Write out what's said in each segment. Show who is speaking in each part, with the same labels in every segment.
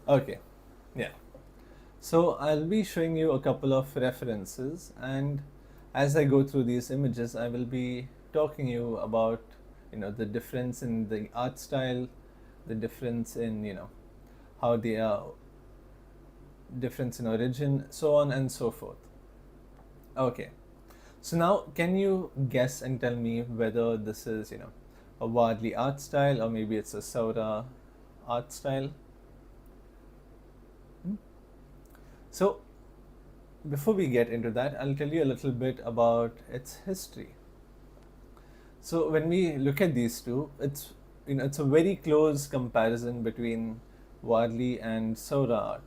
Speaker 1: Okay, yeah. So I'll be showing you a couple of references, and as I go through these images, I will be talking you about the difference in the art style, the difference in how they are, difference in origin, so on and so forth. Okay. So now, can you guess and tell me whether this is a Warli art style or maybe it's a Saura art style? Hmm? So before we get into that, I'll tell you a little bit about its history. So when we look at these two, it's a very close comparison between Warli and Saura art,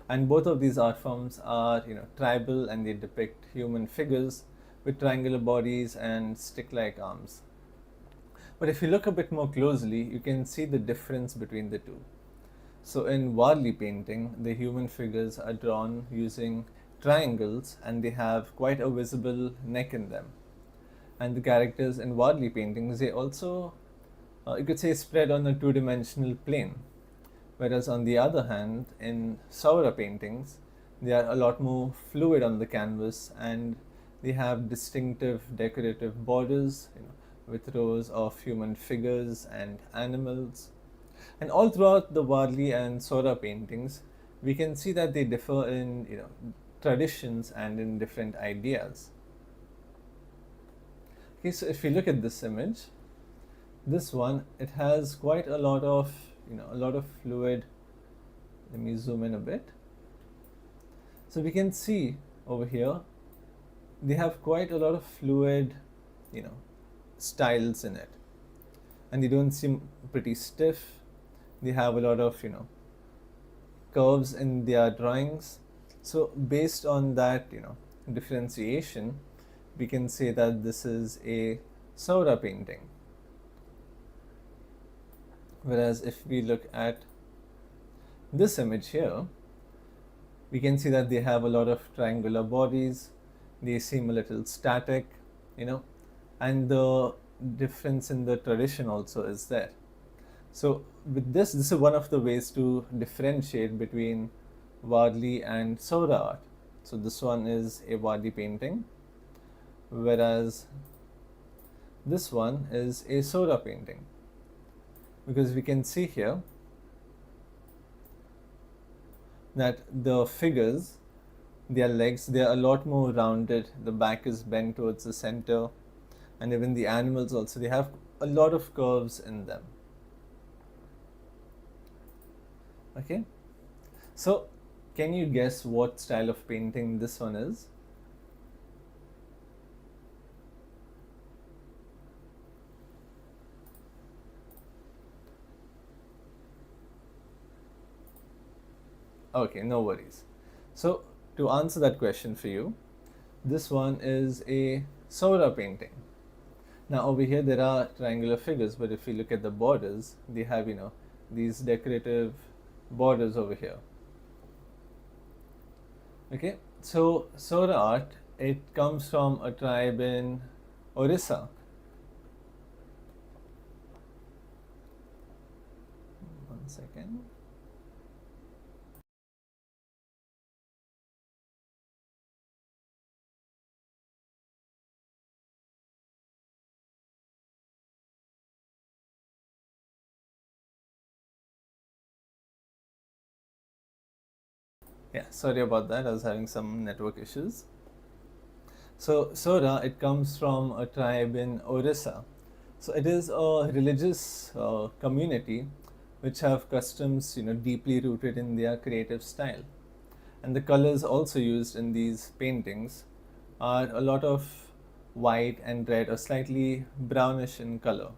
Speaker 1: and both of these art forms are tribal, and they depict human figures with triangular bodies and stick-like arms. But if you look a bit more closely, you can see the difference between the two. So in Warli painting, the human figures are drawn using triangles, and they have quite a visible neck in them. And the characters in Warli paintings, they also, you could say, spread on a two-dimensional plane. Whereas on the other hand, in Saura paintings, they are a lot more fluid on the canvas, and they have distinctive decorative borders, with rows of human figures and animals. And all throughout the Warli and Saura paintings, we can see that they differ in traditions and in different ideas. Okay, so if you look at this image, this one, it has quite a lot of fluid. Let me zoom in a bit. So we can see over here, they have quite a lot of fluid, styles in it, and they don't seem pretty stiff. They have a lot of curves in their drawings. So based on that differentiation, we can say that this is a Saura painting. Whereas if we look at this image here, we can see that they have a lot of triangular bodies. They seem a little static, and the difference in the tradition also is there. So with this is one of the ways to differentiate between Warli and Saura art. So this one is a Warli painting, whereas this one is a Saura painting, because we can see here that the figures, their legs, they are a lot more rounded. The back is bent towards the center, and even the animals also, they have a lot of curves in them. Okay, so can you guess what style of painting this one is? Okay, no worries. So to answer that question for you, this one is a Saura painting. Now over here there are triangular figures, but if you look at the borders, they have these decorative borders over here. Okay, so Saura art, it comes from a tribe in Orissa. One second. Yeah, sorry about that. I was having some network issues. So Saura, it comes from a tribe in Orissa. So it is a religious community which have customs, deeply rooted in their creative style. And the colors also used in these paintings are a lot of white and red, or slightly brownish in color.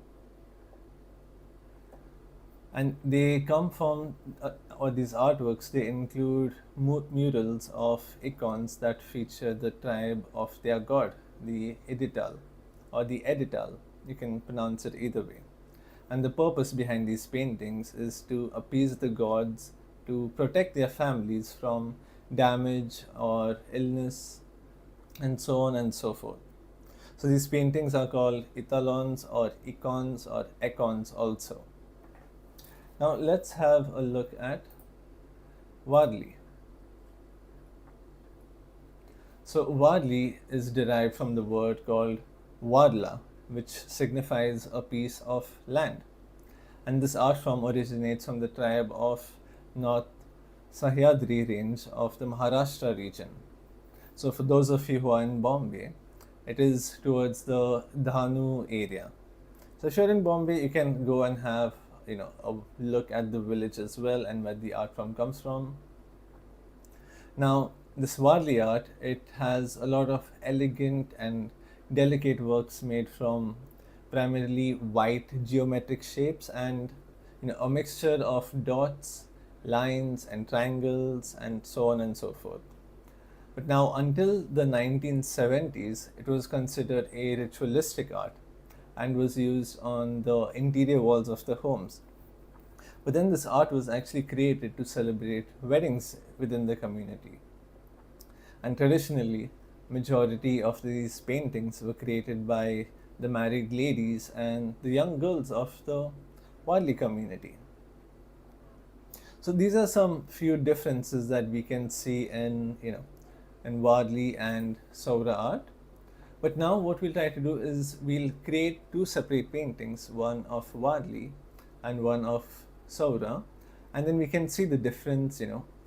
Speaker 1: And they come from, or these artworks, they include murals of icons that feature the tribe of their god, the Edital, or the Edital. You can pronounce it either way. And the purpose behind these paintings is to appease the gods, to protect their families from damage or illness, and so on and so forth. So these paintings are called italons or icons or econs also. Now let's have a look at Warli. So Warli is derived from the word called Warla, which signifies a piece of land. And this art form originates from the tribe of North Sahyadri range of the Maharashtra region. So for those of you who are in Bombay, it is towards the Dhanu area. So if you're in Bombay, you can go and have a look at the village as well and where the art form comes from. Now, this Warli art, it has a lot of elegant and delicate works made from primarily white geometric shapes and a mixture of dots, lines and triangles and so on and so forth. But now until the 1970s, it was considered a ritualistic art and was used on the interior walls of the homes. But then this art was actually created to celebrate weddings within the community. And traditionally, majority of these paintings were created by the married ladies and the young girls of the Warli community. So these are some few differences that we can see in Warli and Saura art. But now what we'll try to do is we'll create two separate paintings, one of Warli and one of Saura, and then we can see the difference,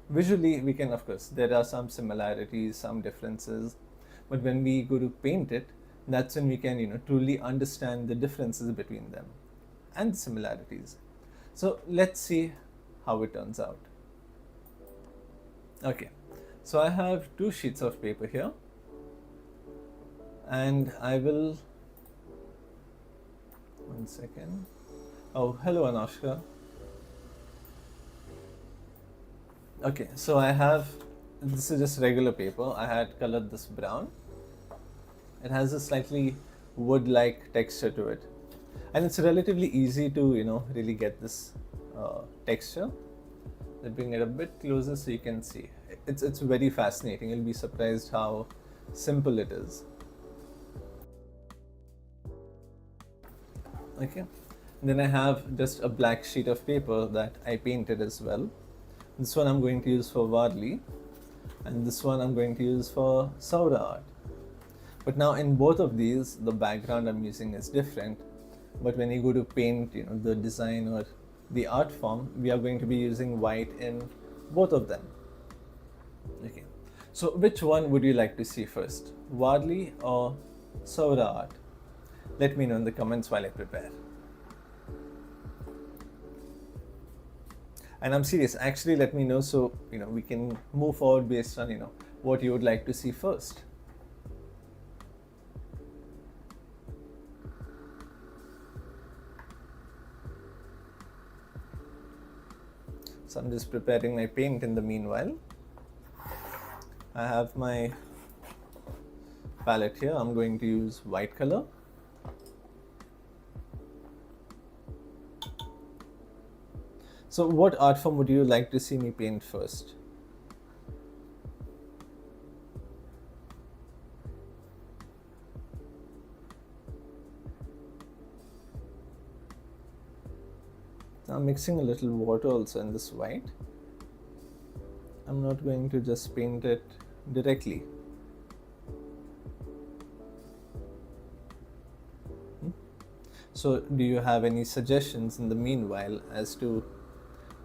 Speaker 1: Visually we can, of course, there are some similarities, some differences, but when we go to paint it, that's when we can, truly understand the differences between them and the similarities. So let's see how it turns out. Okay, so I have two sheets of paper here, and I will, one second. Oh, hello Anushka. Okay, so I have, this is just regular paper. I had colored this brown. It has a slightly wood-like texture to it, and it's relatively easy to really get this texture. Let me bring it a bit closer so you can see. It's very fascinating. You'll be surprised how simple it is. Okay, and then I have just a black sheet of paper that I painted as well. This one I'm going to use for Warli, and this one I'm going to use for Saura art. But now in both of these, the background I'm using is different. But when you go to paint, the design or the art form, we are going to be using white in both of them. Okay, so which one would you like to see first, Warli or Saura art? Let me know in the comments while I prepare. And I'm serious, actually let me know so we can move forward based on what you would like to see first. So I'm just preparing my paint in the meanwhile. I have my palette here. I'm going to use white color. So what art form would you like to see me paint first? I'm mixing a little water also in this white. I'm not going to just paint it directly. So do you have any suggestions in the meanwhile as to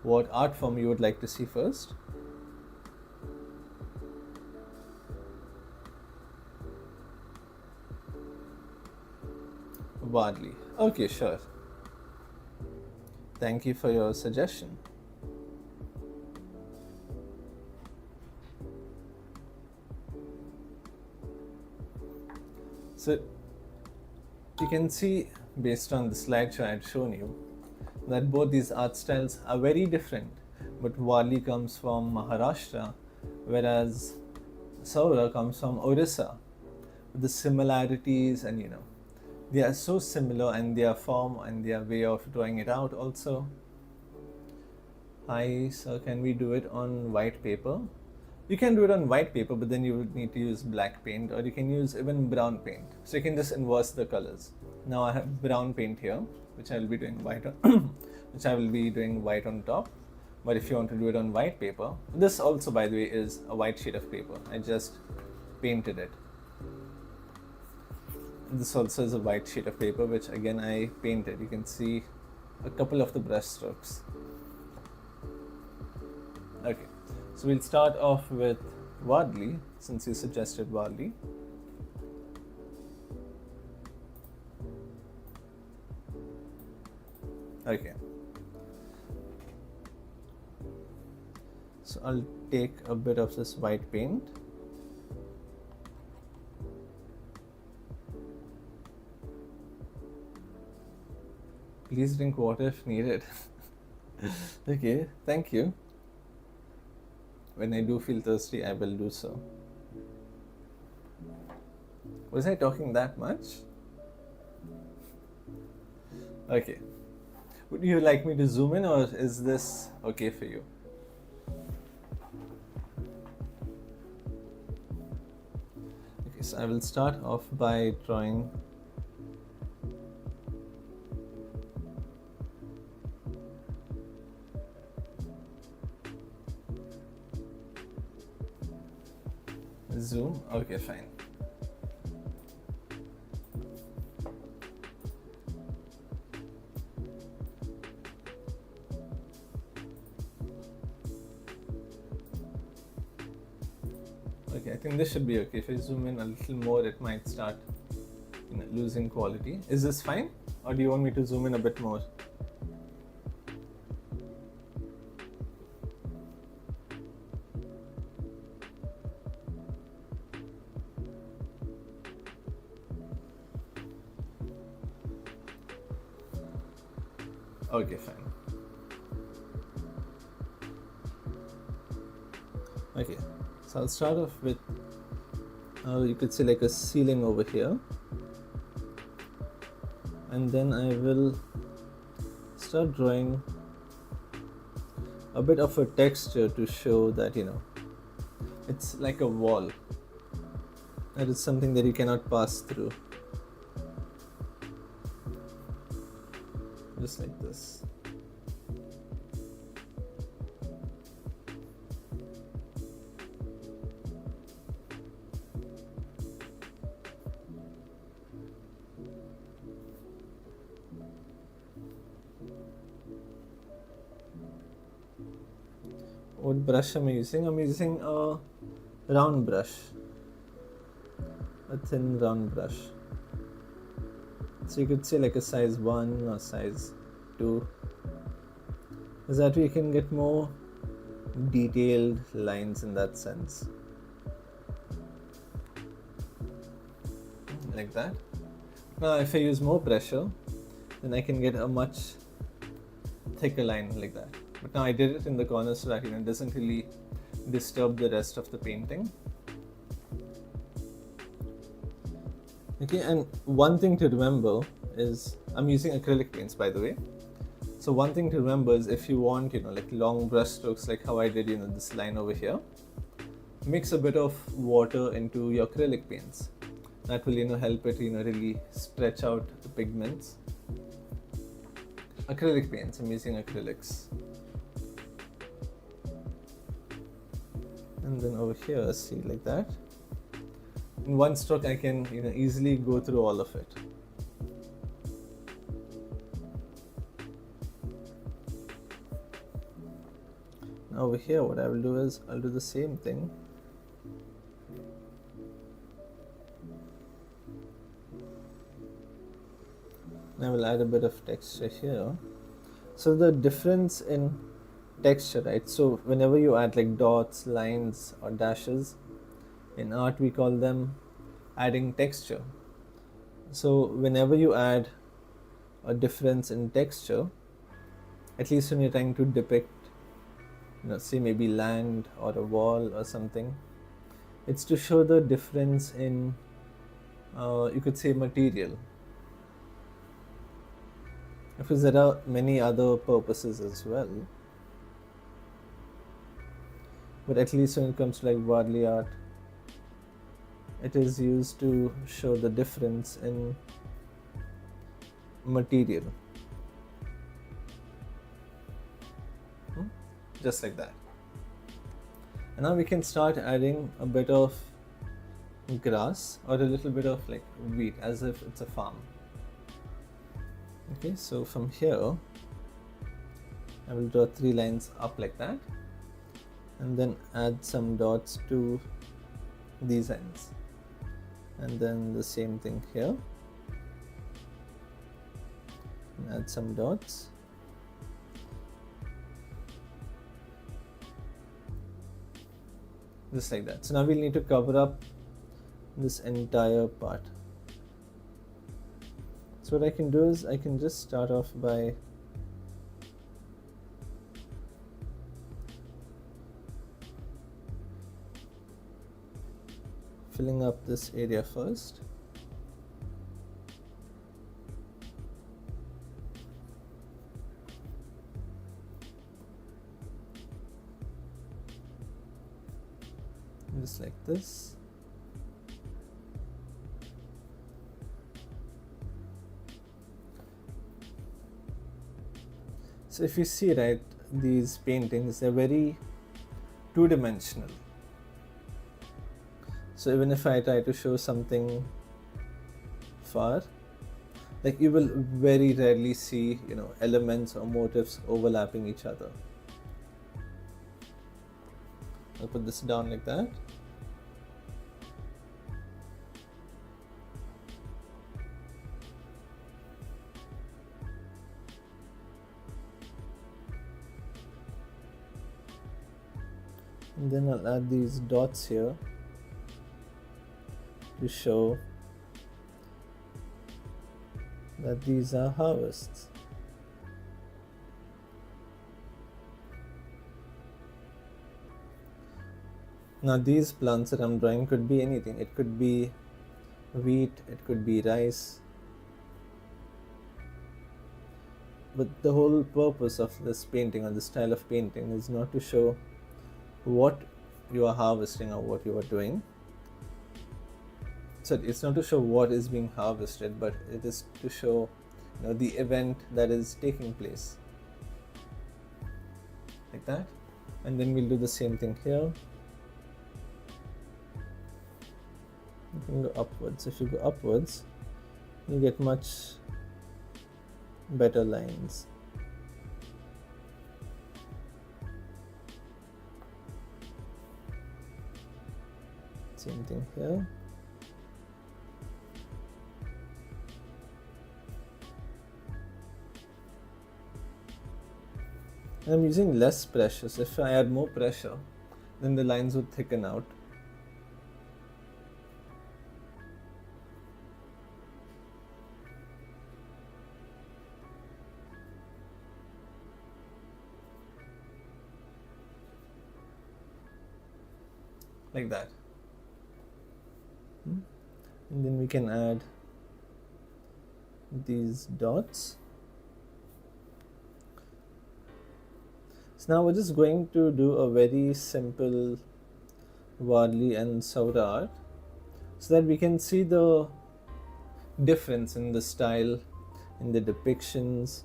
Speaker 1: what art form you would like to see first? Warli. Okay, sure. Thank you for your suggestion. So you can see based on the slideshow I had shown you that both these art styles are very different, but Warli comes from Maharashtra, whereas Saura comes from Orissa. The similarities and they are so similar, and their form and their way of drawing it out also. Hi, so can we do it on white paper? You can do it on white paper, but then you would need to use black paint, or you can use even brown paint. So you can just inverse the colors. Now I have brown paint here, which I will be doing white on, which I will be doing white on top. But if you want to do it on white paper, this also, by the way, is a white sheet of paper. I just painted it. This also is a white sheet of paper, which again I painted. You can see a couple of the brush strokes. Okay, so we'll start off with Warli, since you suggested Warli. Okay, so I'll take a bit of this white paint. Please drink water if needed. Okay, thank you. When I do feel thirsty, I will do so. Was I talking that much? Okay. Would you like me to zoom in, or is this okay for you? Okay, so I will start off by drawing zoom. Okay, fine. Okay, I think this should be okay. If I zoom in a little more, it might start losing quality. Is this fine, or do you want me to zoom in a bit more? Okay, fine. Okay, so I'll start off with, you could say like a ceiling over here, and then I will start drawing a bit of a texture to show that, it's like a wall. That is something that you cannot pass through. Just like this. What brush am I using? I'm using a round brush, a thin round brush. So you could say like a size 1 or size 2. Is that way you can get more detailed lines in that sense. Like that. Now if I use more pressure, then I can get a much thicker line like that. But now I did it in the corner so that it doesn't really disturb the rest of the painting. Okay, and one thing to remember is, I'm using acrylic paints, by the way. So one thing to remember is, if you want, like long brush strokes, like how I did, this line over here, mix a bit of water into your acrylic paints. That will, help it, really stretch out the pigments. Acrylic paints, I'm using acrylics. And then over here, see, like that. In one stroke, I can easily go through all of it. Now over here, what I will do is, I'll do the same thing. I will add a bit of texture here. So the difference in texture, right? So whenever you add like dots, lines, or dashes, in art we call them adding texture. So whenever you add a difference in texture, at least when you're trying to depict, say maybe land or a wall or something, it's to show the difference in, you could say, material. Because there are many other purposes as well. But at least when it comes to like Warli art, it is used to show the difference in material. just like that. And now we can start adding a bit of grass or a little bit of like wheat, as if it's a farm. Okay, so from here I will draw 3 lines up like that, and then add some dots to these ends, and then the same thing here, and add some dots. Just like that. So now we'll need to cover up this entire part. So what I can do is I can just start off by filling up this area first. Just like this. So if you see, right, these paintings, they're very two-dimensional. So even if I try to show something far, like you will very rarely see, elements or motifs overlapping each other. I'll put this down like that. And then I'll add these dots here to show that these are harvests. Now these plants that I'm drawing could be anything. It could be wheat, it could be rice. But the whole purpose of this painting or this style of painting is not to show what you are harvesting or what you are doing. So it's not to show what is being harvested, but it is to show the event that is taking place, like that. And then we'll do the same thing here. You can go upwards. If you go upwards, you get much better lines. Same thing here. I'm using less pressure, so if I add more pressure, then the lines would thicken out. Like that. And then we can add these dots. So now we're just going to do a very simple Warli and Saura art, so that we can see the difference in the style, in the depictions,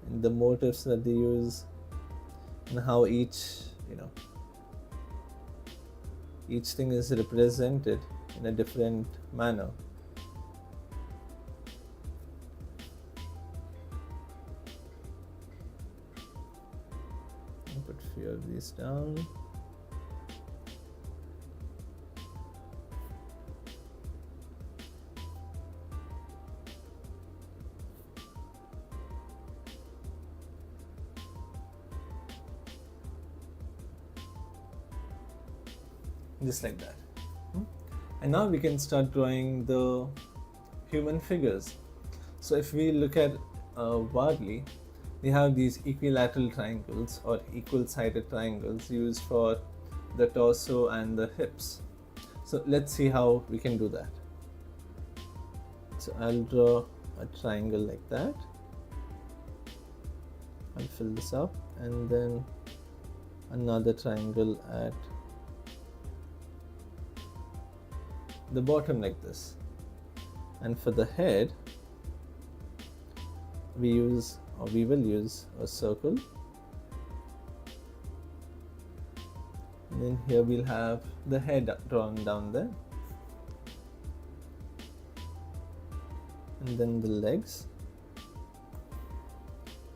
Speaker 1: in the motifs that they use, and how each thing is represented in a different manner. I'll put a few of these down. Just like that. And now we can start drawing the human figures. So if we look at Warli, they have these equilateral triangles or equal-sided triangles used for the torso and the hips. So let's see how we can do that. So I'll draw a triangle like that. I'll fill this up, and then another triangle at the bottom like this. And for the head, we will use a circle, and then here we'll have the head drawn down there, and then the legs,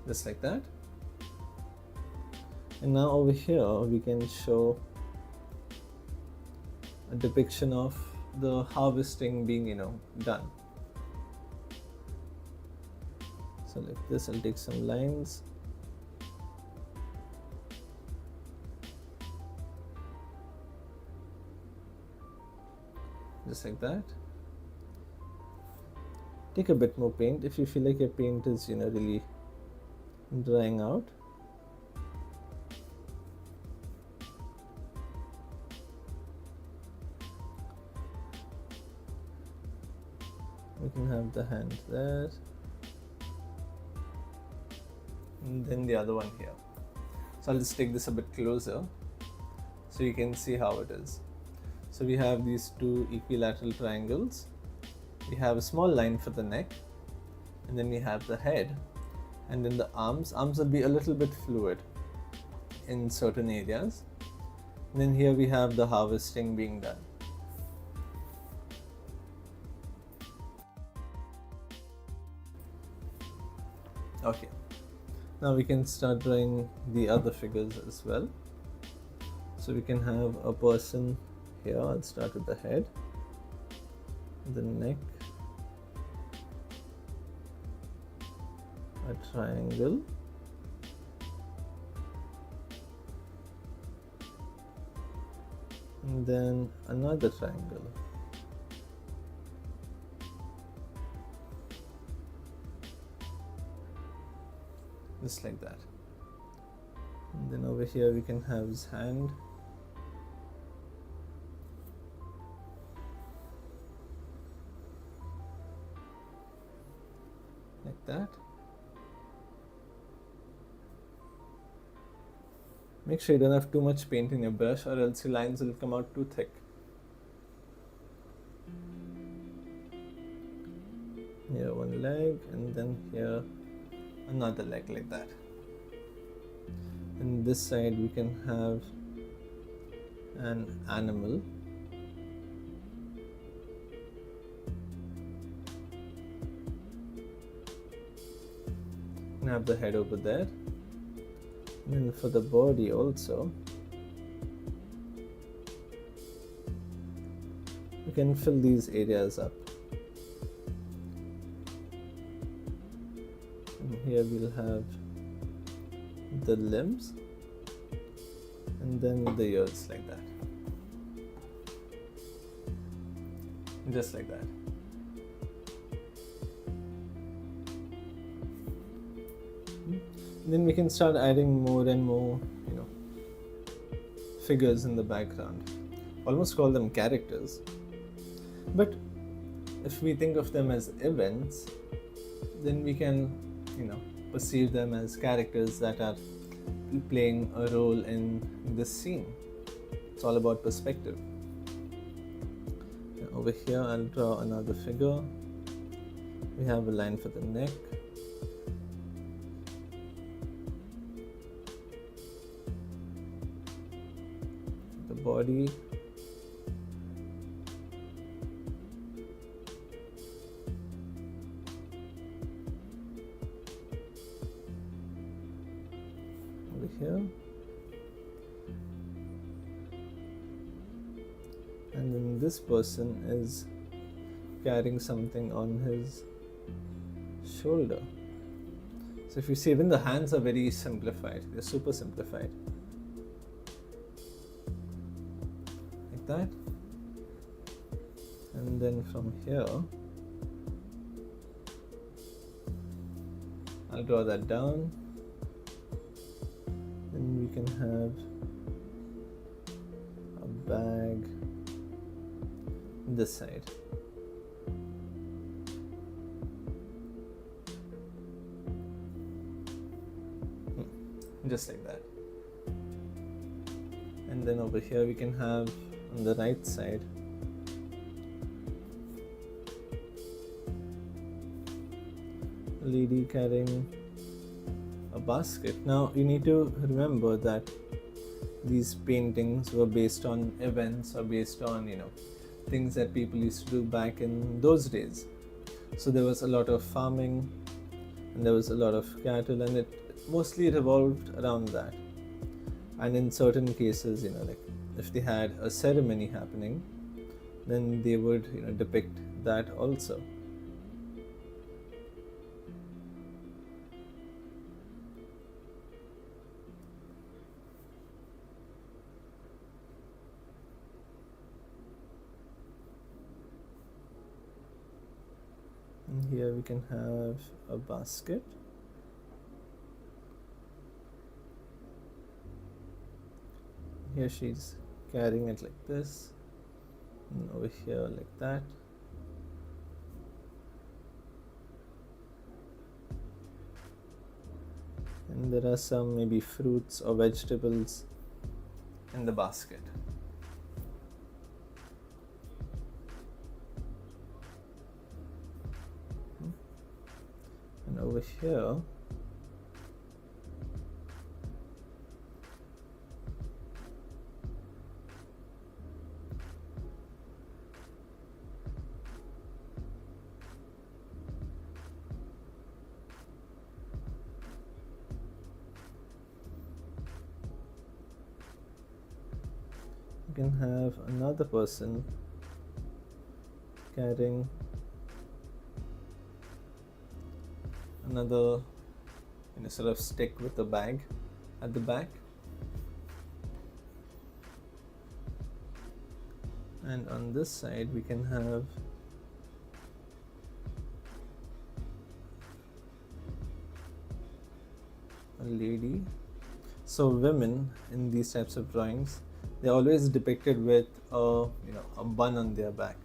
Speaker 1: just like that. And now over here we can show a depiction of the harvesting being done. So like this, I'll take some lines, just like that. Take a bit more paint if you feel like your paint is really drying out. We can have the hand there, and then the other one here. So I'll just take this a bit closer so you can see how it is. So we have these two equilateral triangles, we have a small line for the neck, and then we have the head, and then the arms will be a little bit fluid in certain areas. And then here we have the harvesting being done. Okay, now we can start drawing the other figures as well. So we can have a person here. I'll start with the head, the neck, a triangle, and then another triangle, just like that. And then over here we can have his hand, like that. Make sure you don't have too much paint in your brush, or else your lines will come out too thick. Here one leg, and then here another leg, like that. And this side we can have an animal, and have the head over there. And then for the body also, we can fill these areas up. And here we'll have the limbs, and then the ears, like that, just like that. Then we can start adding more and more figures in the background, almost call them characters. But if we think of them as events, then we can perceive them as characters that are playing a role in this scene. It's all about perspective. And over here I'll draw another figure. We have a line for the neck, the body, over here, and then this person is carrying something on his shoulder. So if you see, even the hands are very simplified, they're super simplified, like that. And then from here I'll draw that down, and we can have a bag this side. Just like that. And then over here we can have on the right side lady carrying a basket. Now you need to remember that these paintings were based on events or based on things that people used to do back in those days. So there was a lot of farming and there was a lot of cattle, and it mostly revolved around that. And in certain cases, like if they had a ceremony happening, then they would depict that also. And here we can have a basket. Here she's carrying it like this, and over here like that. And there are some maybe fruits or vegetables in the basket. And over here, you can have another person carrying another sort of stick with a bag at the back. And on this side we can have a lady. So women in these types of drawings, they're always depicted with a bun on their back,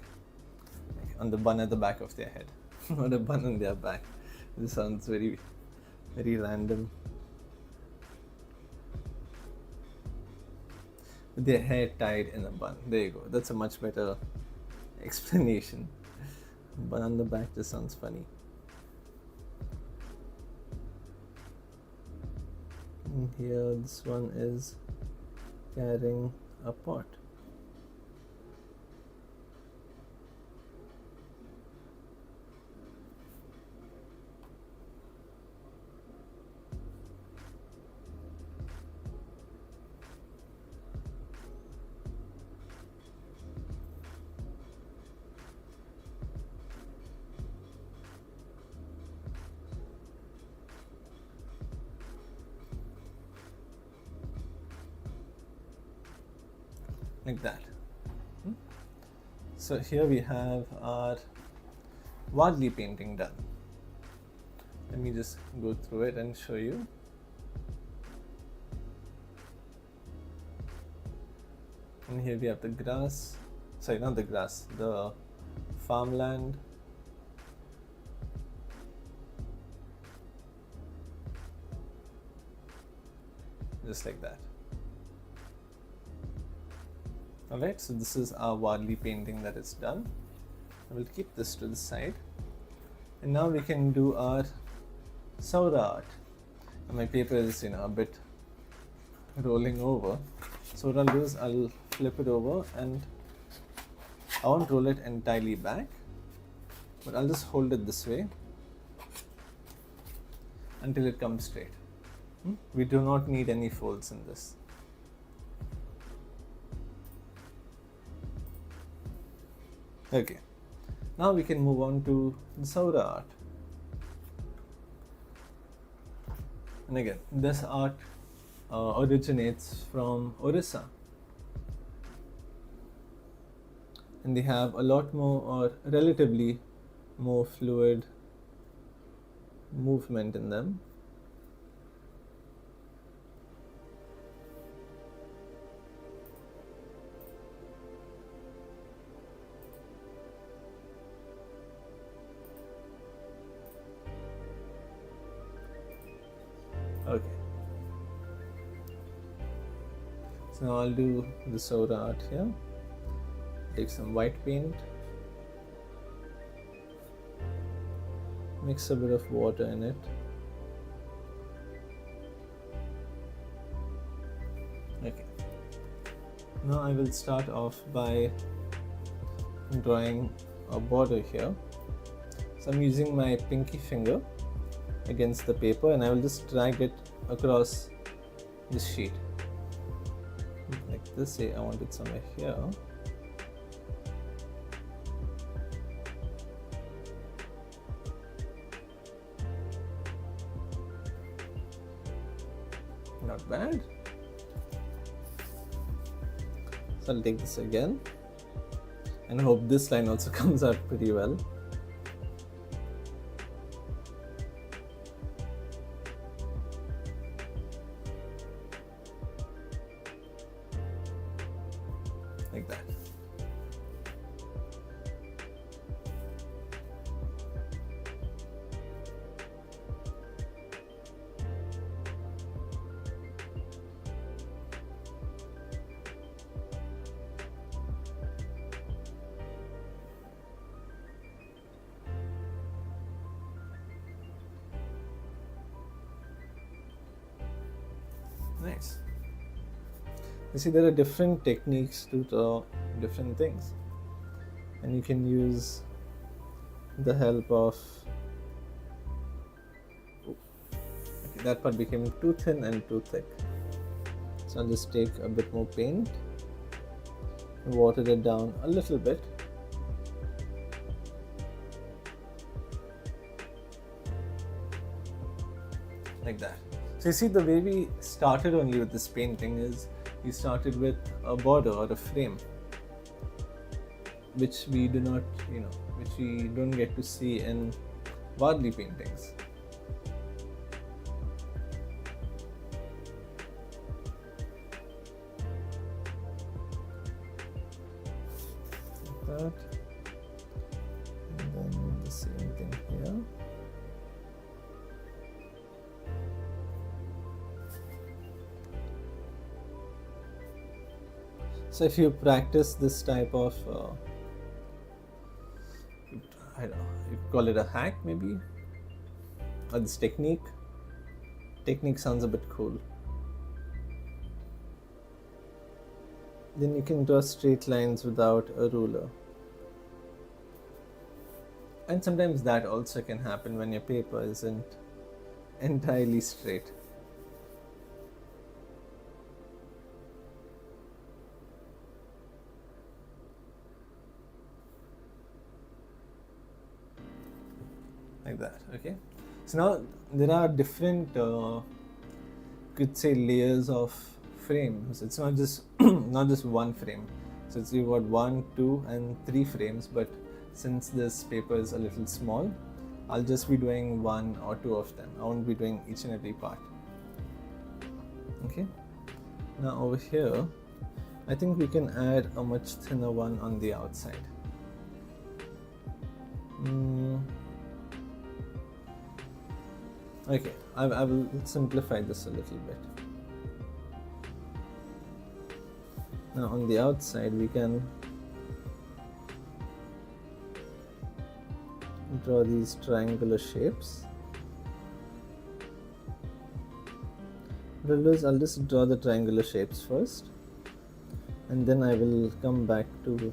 Speaker 1: like on the bun at the back of their head, not a bun on their back. This sounds very, very random. With their hair tied in a bun. There you go. That's a much better explanation. Bun on the back just sounds funny. And here this one is carrying a pot. Like that. So here we have our Warli painting done. Let me just go through it and show you. And here we have the grass, sorry, not the grass, the farmland. Just like that. Alright, so this is our Warli painting that is done. I will keep this to the side. And now we can do our Saura art. And my paper is a bit rolling over. So what I'll do is I'll flip it over, and I won't roll it entirely back, but I'll just hold it this way until it comes straight. We do not need any folds in this. Okay, now we can move on to the Saura art. And again, this art originates from Orissa. And they have a lot more, or relatively more, fluid movement in them. Okay. So now I'll do the Saura art here. Take some white paint. mix a bit of water in it. Okay. Now I will start off by drawing a border here. So I'm using my pinky finger against the paper and I will just drag it across this sheet like this. Say I want it somewhere here. Not bad. So I'll take this again and hope this line also comes out pretty well. Like that. Nice. You see, there are different techniques to draw different things, and you can use the help of. Okay, that part became too thin and too thick, so I'll just take a bit more paint, water it down a little bit. Like that. So you see, the way we started only with this painting is we started with a border or a frame, which we do not, which we don't get to see in Warli paintings. Like that. And then the same thing here. So if you practice this type of, I don't know, you call it a hack maybe, or this technique. Technique sounds a bit cool. Then you can draw straight lines without a ruler. And sometimes that also can happen when your paper isn't entirely straight. Like that. Okay, so now there are different could say layers of frames. It's not just not just one frame, so it's you've got 1, 2 and 3 frames, but since this paper is a little small, I'll just be doing 1 or 2 of them. I won't be doing each and every part. Okay, now over here I think we can add a much thinner one on the outside. Okay, I will simplify this a little bit. Now on the outside we can draw these triangular shapes. What I'll do is I'll just draw the triangular shapes first, and then I will come back to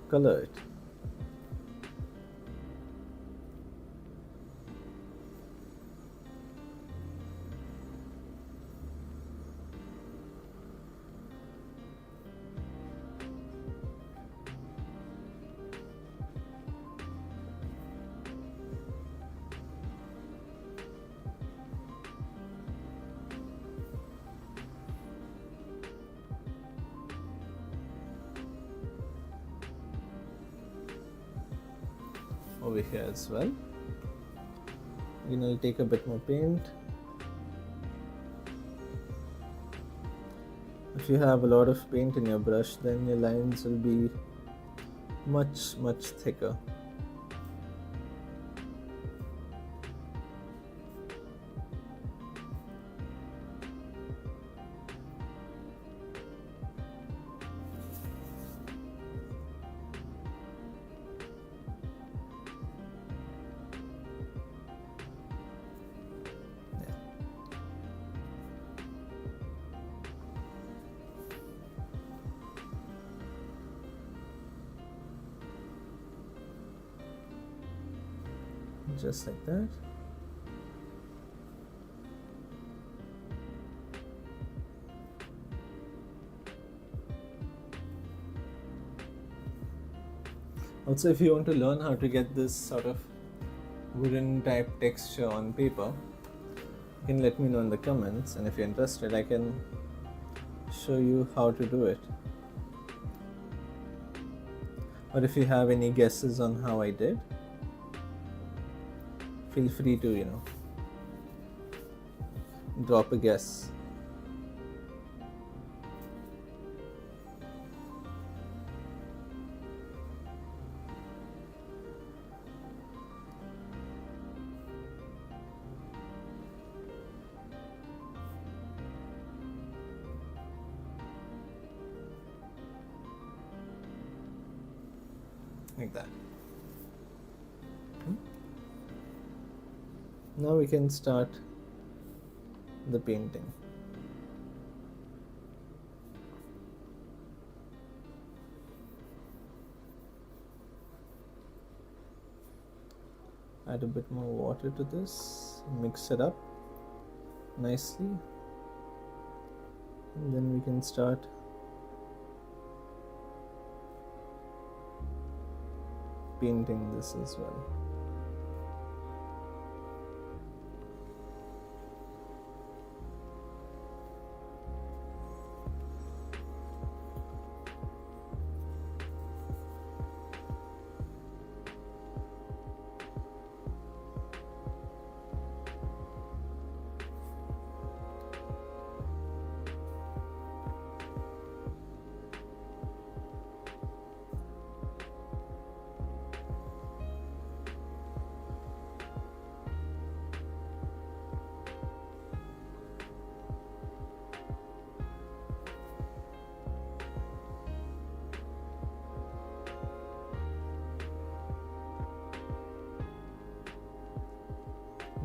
Speaker 1: color it. Over here as well. Again, I'll take a bit more paint. If you have a lot of paint in your brush, then your lines will be much thicker. just like that. Also, if you want to learn how to get this sort of wooden type texture on paper, you can let me know in the comments, and if you're interested, I can show you how to do it. Or if you have any guesses on how I did, feel free to, drop a guess. Like that. Now we can start the painting. Add a bit more water to this, mix it up nicely, and then we can start painting this as well.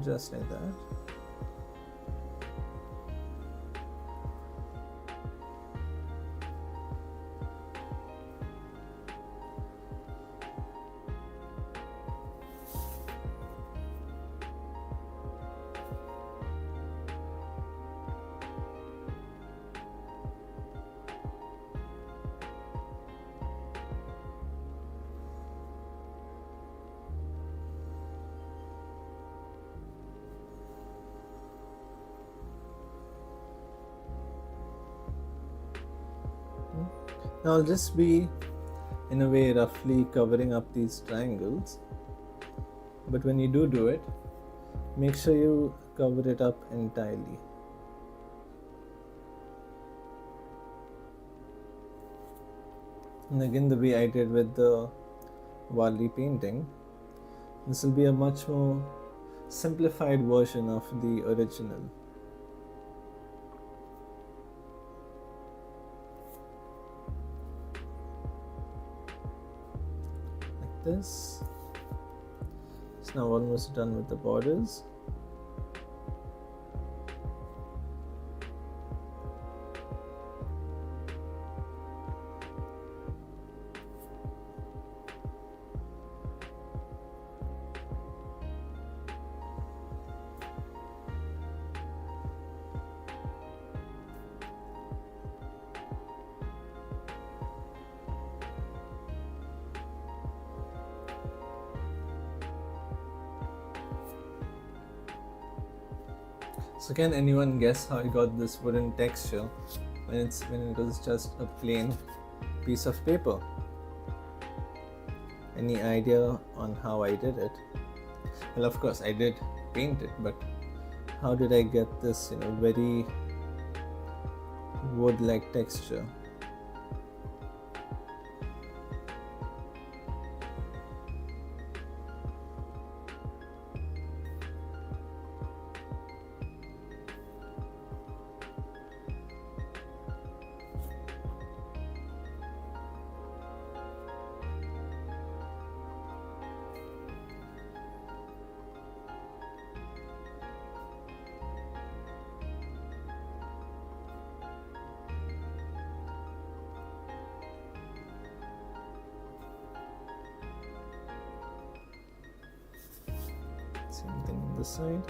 Speaker 1: Just like that. Now I'll just be, in a way, roughly covering up these triangles, but when you do it, make sure you cover it up entirely. And again, the way I did with the Warli painting, this will be a much more simplified version of the original. This. It's now almost done with the borders. So can anyone guess how I got this wooden texture when it was just a plain piece of paper? Any idea on how I did it? Well, of course I did paint it, but how did I get this, very wood-like texture? this side.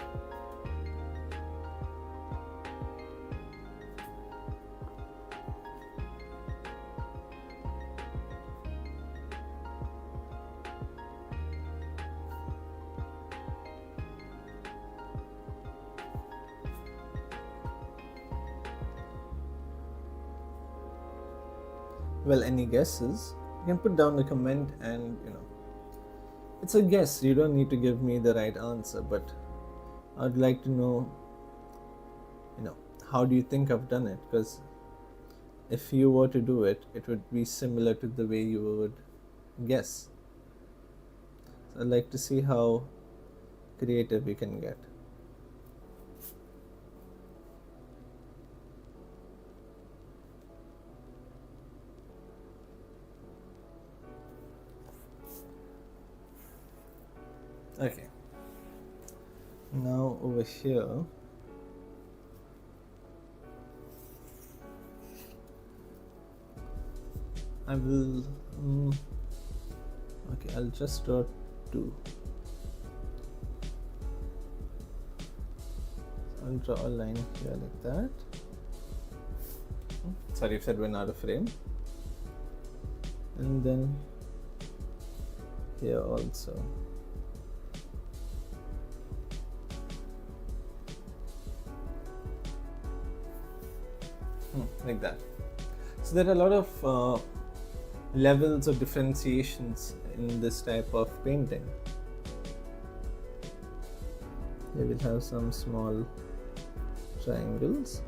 Speaker 1: Well, any guesses? You can put down the comment, and it's a guess. You don't need to give me the right answer, but I'd like to know, how do you think I've done it? Because if you were to do it, it would be similar to the way you would guess. So I'd like to see how creative you can get. Okay, now over here, I will, okay, I'll just draw 2. So I'll draw a line here like that. Sorry if that went out of frame. And then here also. Like that. So there are a lot of levels of differentiations in this type of painting. Here we'll have some small triangles.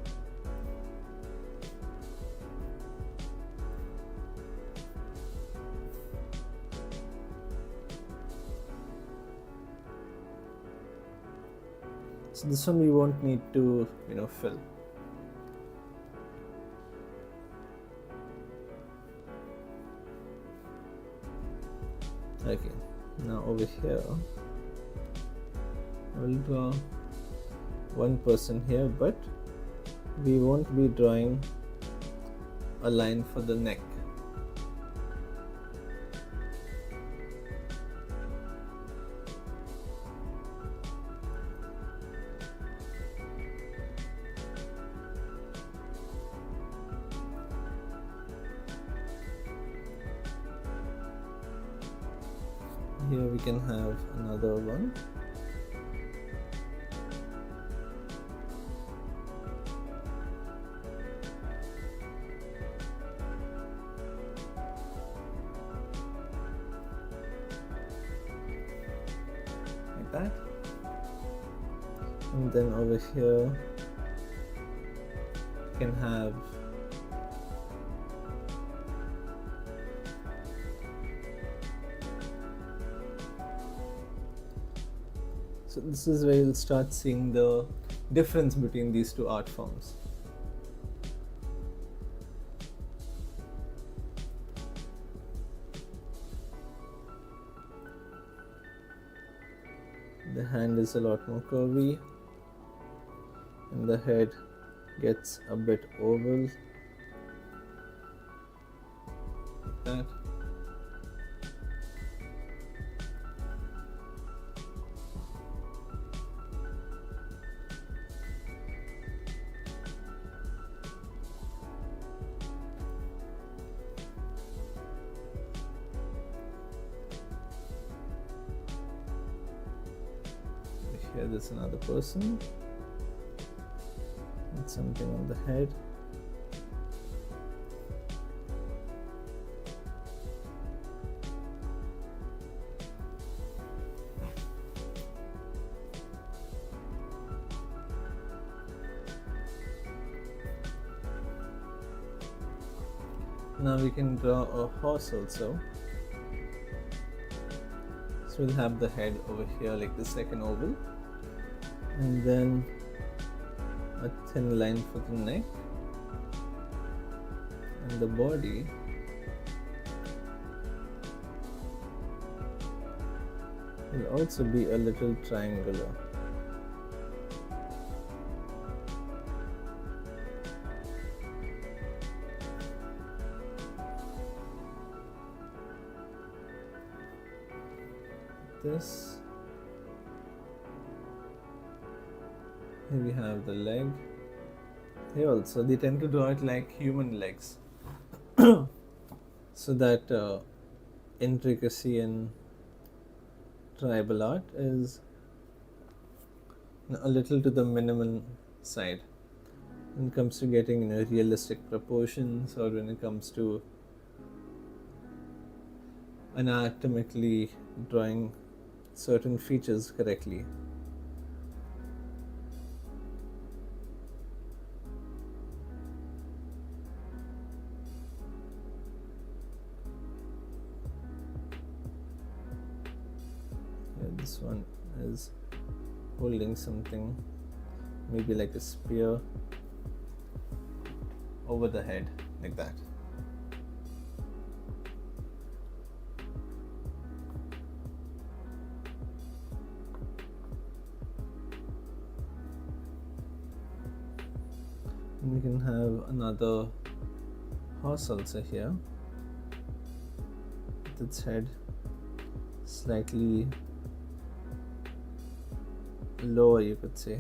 Speaker 1: So this one we won't need to fill. Okay, now over here I will draw one person here, but we won't be drawing a line for the neck. Here we can have another one. Like that. And then over here we can have so this is where you'll start seeing the difference between these two art forms. The hand is a lot more curvy and the head gets a bit oval, like that. Here there's another person with something on the head. Now we can draw a horse also. So we'll have the head over here like this, like an oval, and then a thin line for the neck, and the body will also be a little triangular. This. Here we have the leg. Here also they tend to draw it like human legs, so that intricacy in tribal art is a little to the minimal side when it comes to getting realistic proportions, or when it comes to anatomically drawing certain features correctly. This one is holding something, maybe like a spear, over the head, like that. And we can have another horse also here, with its head slightly lower, you could say.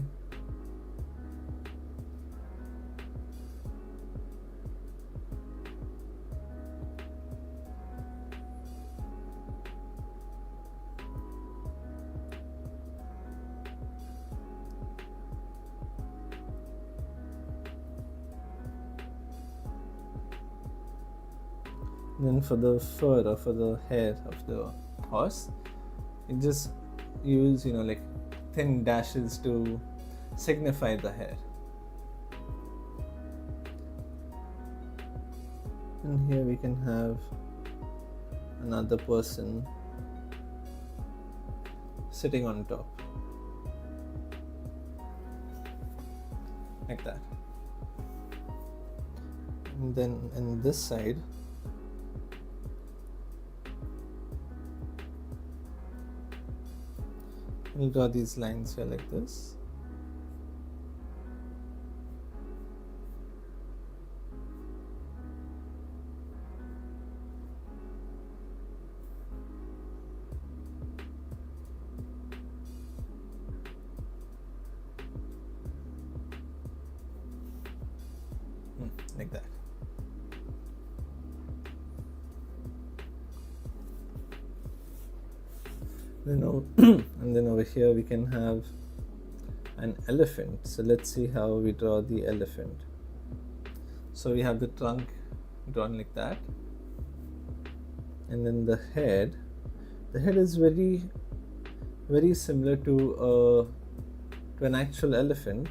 Speaker 1: Then for the fur, or for the hair of the horse, you just use like thin dashes to signify the hair. And here we can have another person sitting on top, like that. And then in this side, we'll draw these lines here like this. Like that. And then over here we can have an elephant. So let's see how we draw the elephant. So we have the trunk drawn like that, and then the head. The head is very, very similar to an actual elephant,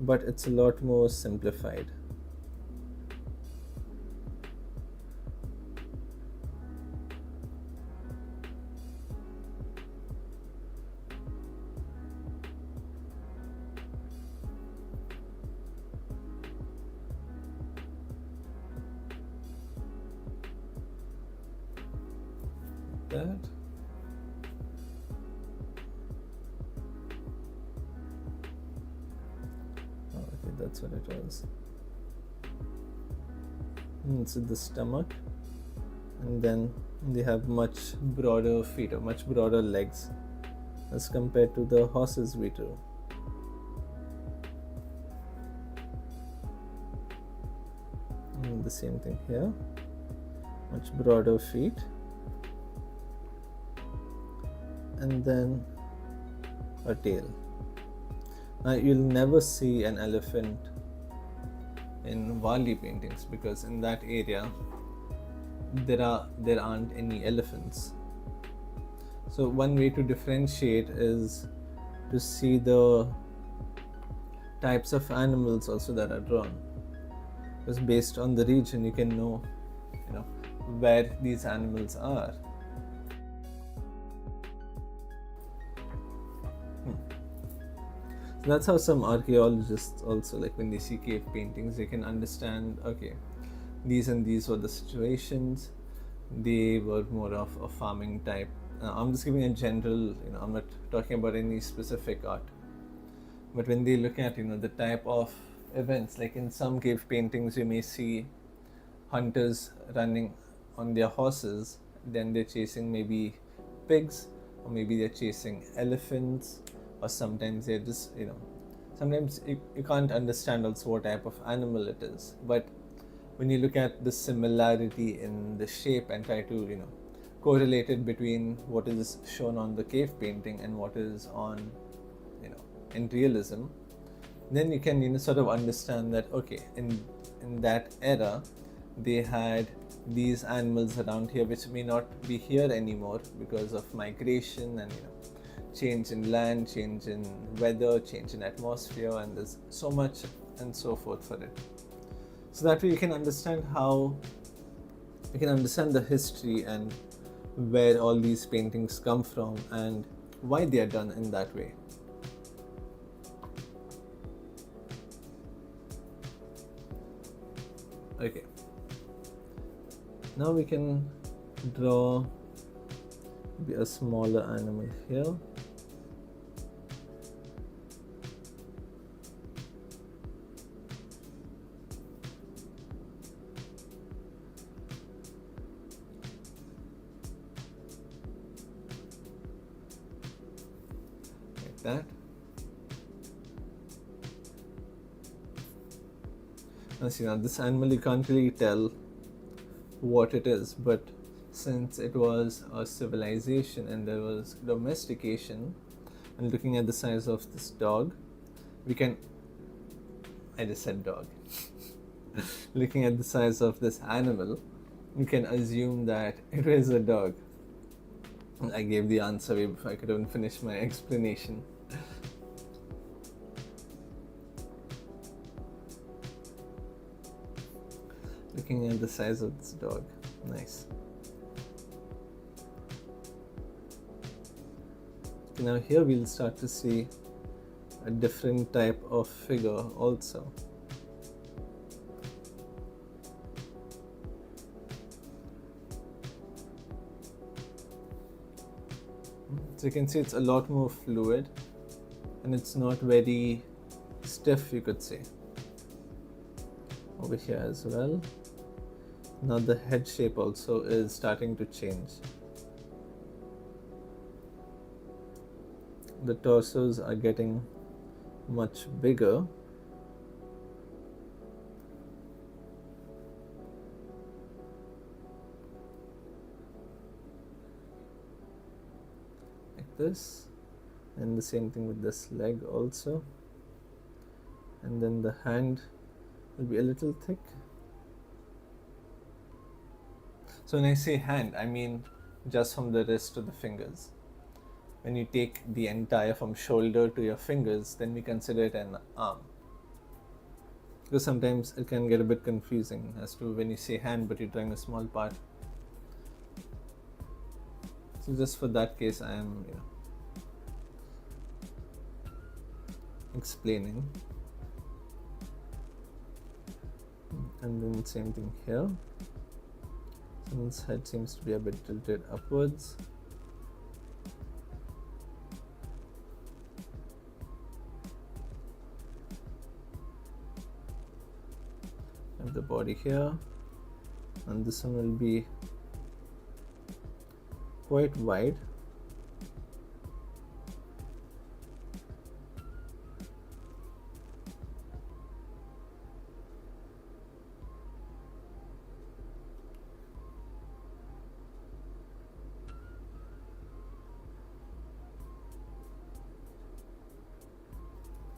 Speaker 1: but it's a lot more simplified. That. Oh, okay, that's what it was. It's the stomach, and then they have much broader feet, or much broader legs as compared to the horses we drew. And the same thing here, much broader feet. And then a tail. Now you'll never see an elephant in Warli paintings, because in that area there aren't any elephants. So one way to differentiate is to see the types of animals also that are drawn, because based on the region you can know where these animals are. That's how some archaeologists also, like when they see cave paintings, they can understand, okay, these and these were the situations. They were more of a farming type. I'm just giving a general, I'm not talking about any specific art. But when they look at, the type of events, like in some cave paintings, you may see hunters running on their horses, then they're chasing maybe pigs, or maybe they're chasing elephants, or sometimes they're just sometimes you can't understand also what type of animal it is. But when you look at the similarity in the shape and try to, correlate it between what is shown on the cave painting and what is on, in realism, then you can, sort of understand that, okay, in that era, they had these animals around here which may not be here anymore because of migration and, change in land, change in weather, change in atmosphere, and there's so much and so forth for it. So that way you can understand the history and where all these paintings come from and why they are done in that way. Okay, now we can draw a smaller animal here. Like that. Now see, now this animal you can't really tell what it is, but since it was a civilization and there was domestication, and looking at the size of this dog, I just said dog. Looking at the size of this animal, you can assume that it is a dog. I gave the answer away before I could even finish my explanation. Looking at the size of this dog. Nice. Now here we'll start to see a different type of figure also. So you can see it's a lot more fluid and it's not very stiff, you could say. Over here as well. Now the head shape also is starting to change. The torsos are getting much bigger. Like this. And the same thing with this leg also. And then the hand will be a little thick. So when I say hand, I mean just from the wrist to the fingers. When you take the entire from shoulder to your fingers, then we consider it an arm. Because sometimes it can get a bit confusing as to when you say hand but you're drawing a small part. So just for that case I am explaining. And then same thing here. Someone's head seems to be a bit tilted upwards. Have the body here, and this one will be quite wide.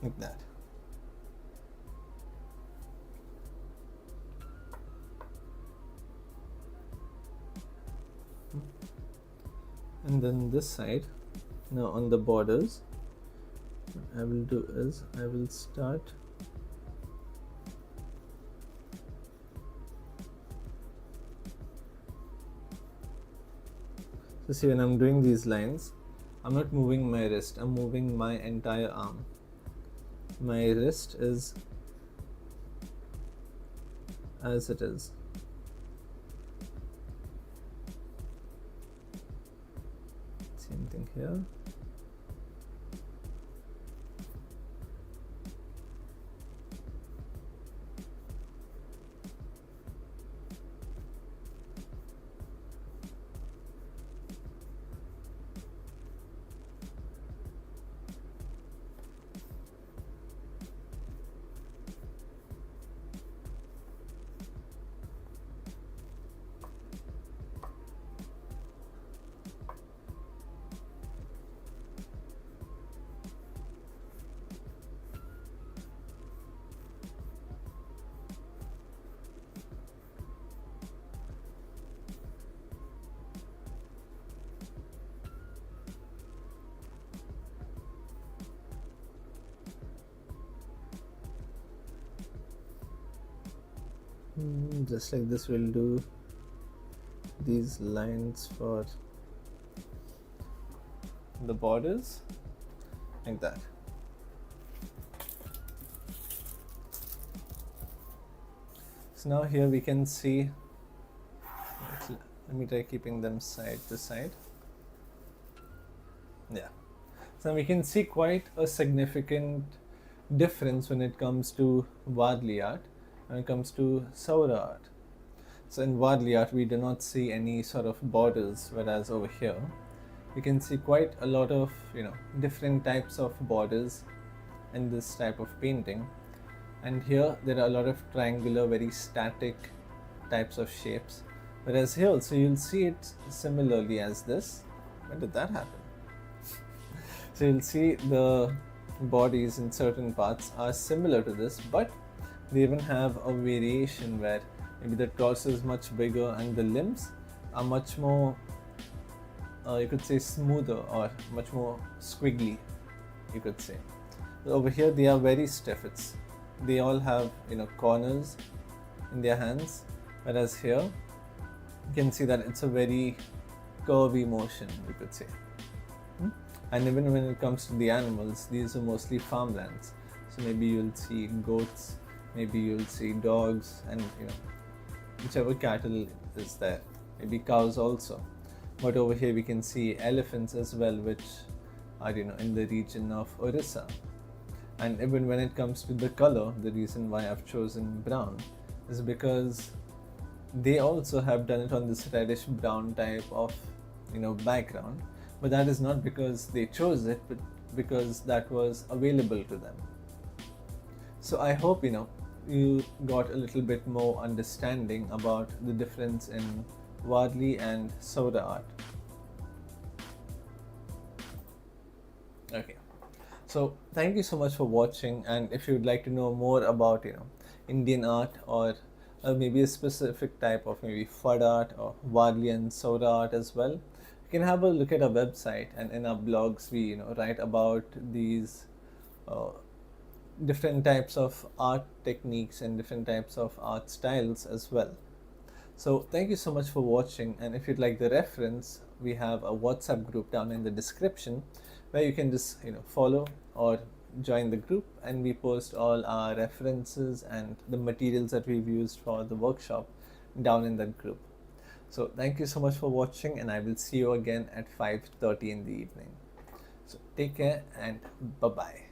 Speaker 1: Like that. And then this side, now on the borders, what I will do is I will start so see, when I'm doing these lines, I'm not moving my wrist, I'm moving my entire arm. My wrist is as it is. Same thing here. Just like this, we'll do these lines for the borders, like that. So now here we can see, let me try keeping them side to side. Yeah. So we can see quite a significant difference when it comes to Warli art, when it comes to Saura art. So in Warli art, we do not see any sort of borders, whereas over here, you can see quite a lot of different types of borders in this type of painting. And here there are a lot of triangular, very static types of shapes, whereas here also you'll see it similarly as this. When did that happen? So you'll see the bodies in certain parts are similar to this, but they even have a variation where maybe the torso is much bigger and the limbs are much more you could say smoother or much more squiggly, you could say. So over here they are very stiff. They all have corners in their hands, whereas here you can see that it's a very curvy motion, you could say. And even when it comes to the animals, these are mostly farmlands, so maybe you'll see goats, maybe you'll see dogs, and whichever cattle is there, maybe cows also. But over here we can see elephants as well, which are in the region of Orissa. And even when it comes to the color, the reason why I've chosen brown is because they also have done it on this reddish brown type of background, but that is not because they chose it, but because that was available to them. So I hope you got a little bit more understanding about the difference in Warli and Saura art. Okay, so thank you so much for watching, and if you'd like to know more about Indian art, or maybe a specific type of maybe Fud art or Warli and Saura art as well, you can have a look at our website, and in our blogs we write about these different types of art techniques and different types of art styles as well. So thank you so much for watching, and if you'd like the reference, we have a WhatsApp group down in the description where you can just follow or join the group, and we post all our references and the materials that we've used for the workshop down in that group. So thank you so much for watching, and I will see you again at 5:30 in the evening. So take care and bye-bye.